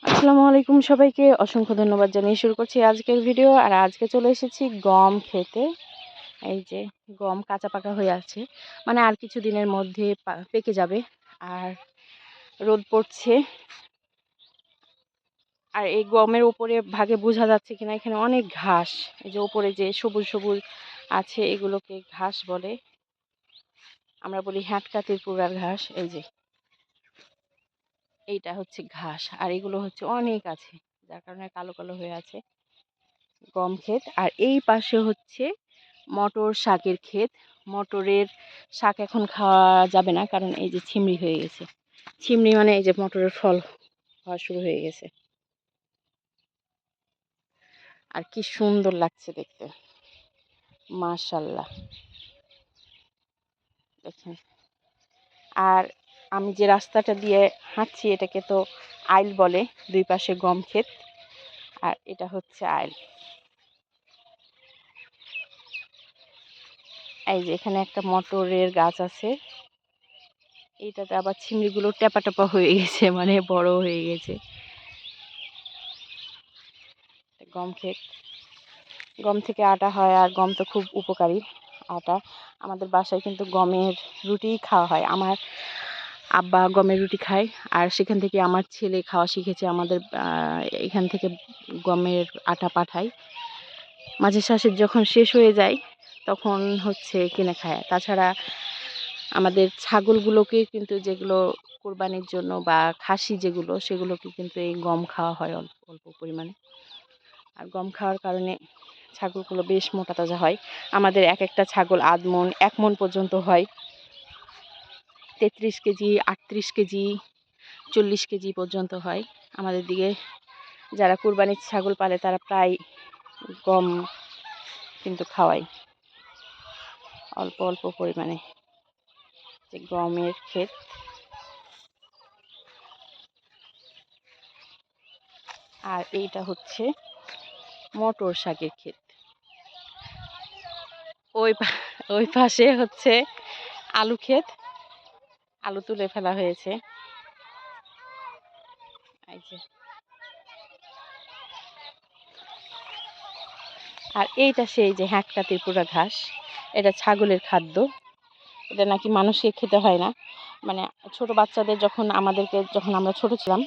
আসসালামু আলাইকুম সবাইকে অসংখ্য ধন্যবাদ জানিয়ে শুরু করছি আজকের ভিডিও। আর আজকে চলে এসেছি গম খেতে। এই যে গম কাঁচা পাকা হয়ে আছে, মানে আর কিছু দিনের মধ্যে পেকে যাবে। আর রোদ পড়ছে, আর এই গমের উপরে ভাগে বোঝা যাচ্ছে কিনা এখানে অনেক ঘাস। এই যে উপরে যে সবুজ সবুজ আছে এগুলোকে ঘাস বলে, আমরা বলি হ্যাটকাতির পুরার ঘাস। এই যে এইটা হচ্ছে ঘাস, আর এগুলো হচ্ছে অনেক আছে, যার কারণে কালো কালো হয়ে আছে গম ক্ষেত। আর এই পাশে হচ্ছে মটর শাকের ক্ষেত। মটরের শাক এখন খাওয়া যাবে না, কারণ এই যে ছিমড়ি হয়ে গেছে। ছিমড়ি মানে এই যে মটরের ফল হওয়া শুরু হয়ে গেছে। আর কি সুন্দর লাগছে দেখতে, মাশাল্লাহ দেখেন। আর আমি যে রাস্তাটা দিয়ে হাঁটছি এটাকে তো আইল বলে, দুই পাশে গম ক্ষেত, আর এটা হচ্ছে আইল। এই যে এখানে একটা মটরের গাছ আছে, এইটাতে আবার ছিমড়িগুলো টেপা টেপা হয়ে গেছে, মানে বড় হয়ে গেছে। গম ক্ষেত, গম থেকে আটা হয়, আর গম তো খুব উপকারী আটা। আমাদের বাসায় কিন্তু গমের রুটিই খাওয়া হয়। আমার আব্বা গমের রুটি খায়, আর সেখান থেকে আমার ছেলে খাওয়া শিখেছে। আমাদের এখান থেকে গমের আটা পাঠায়। মাঝে সাঝে যখন শেষ হয়ে যায় তখন হচ্ছে কিনে খায়। তাছাড়া আমাদের ছাগলগুলোকে কিন্তু, যেগুলো কোরবানির জন্য বা খাসি যেগুলো, সেগুলোকে কিন্তু এই গম খাওয়া হয় অল্প অল্প পরিমাণে। আর গম খাওয়ার কারণে ছাগলগুলো বেশ মোটা তাজা হয়। আমাদের এক একটা ছাগল 1 মণ পর্যন্ত হয়। 33 কেজি, 38 কেজি, 40 কেজি পর্যন্ত হয়। আমাদের দিকে যারা কুরবানির ছাগল পালে তারা প্রায় গম কিন্তু খাওয়ায় অল্প অল্প পরিমাণে। যে গমের ক্ষেত, আর এইটা হচ্ছে মটর শাকের ক্ষেত। ওই পাশে হচ্ছে আলু ক্ষেত, আলু তুলে ফেলা হয়েছে। এই যে, আর এইটা সেই যে হ্যাটকাতির পুরা ঘাস, এটা ছাগলের খাদ্য। এটা নাকি মানুষকে খেতে হয় না। মানে ছোট বাচ্চাদের যখন আমরা ছোট ছিলাম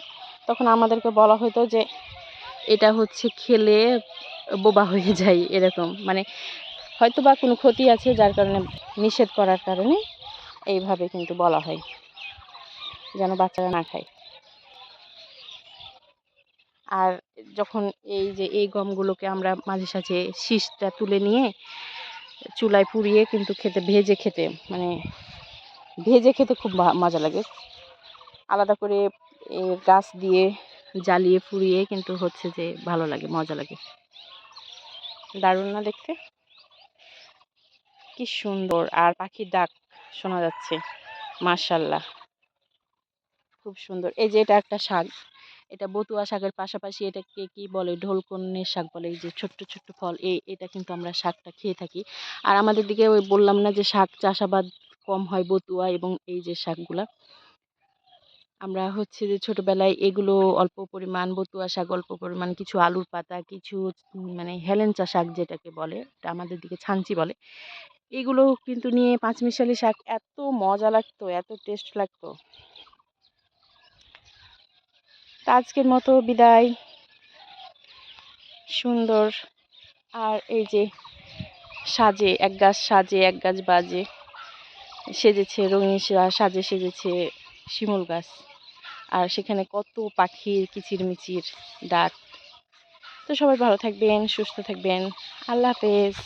তখন আমাদেরকে বলা হতো যে এটা হচ্ছে খেলে বোবা হয়ে যায়, এরকম। মানে হয়তো বা কোনো ক্ষতি আছে, যার কারণে নিষেধ করার কারণে এইভাবে কিন্তু বলা হয়, যেন বাচ্চারা না খায়। আর যখন এই গমগুলোকে আমরা মাঝে সাঝে শীষটা তুলে নিয়ে চুলায় পুড়িয়ে কিন্তু মানে ভেজে খেতে খুব মজা লাগে। আলাদা করে গাছ দিয়ে জ্বালিয়ে পুড়িয়ে কিন্তু হচ্ছে যে ভালো লাগে, মজা লাগে। দারুণ না দেখতে? কি সুন্দর, আর পাখির ডাক শোনা যাচ্ছে, মাশাল্লাহ খুব সুন্দর। এই যে এটা একটা শাক, এটা বতুয়া শাকের পাশাপাশি এটাকে কি বলে, ঢোলকন্নের শাক বলে। এই যে ছোট্ট ছোট্ট ফল, এটা কিন্তু আমরা শাকটা খেয়ে থাকি। আর আমাদের দিকে ওই বললাম না যে শাক চাষাবাদ কম হয়, বতুয়া এবং এই যে শাকগুলা, আমরা হচ্ছে যে ছোটবেলায় এগুলো অল্প পরিমাণ, বতুয়া শাক অল্প পরিমাণ, কিছু আলুর পাতা, কিছু মানে হেলেঞ্চা শাক যেটাকে বলে, এটা আমাদের দিকে ছাঞ্চি বলে, এগুলো কিন্তু নিয়ে পাঁচমিশালি শাক, এত মজা লাগতো, এত টেস্ট লাগতো। তা আজকের মতো বিদায়, সুন্দর। আর এই যে সাজে এক গাছ, সাজে এক গাছ বাজে, সেজেছে রঙিন সাজে সেজেছে শিমুল গাছ। আর সেখানে কত পাখির কিচিরমিচির ডাক। তো সবাই ভালো থাকবেন, সুস্থ থাকবেন। আল্লাহ হাফেজ।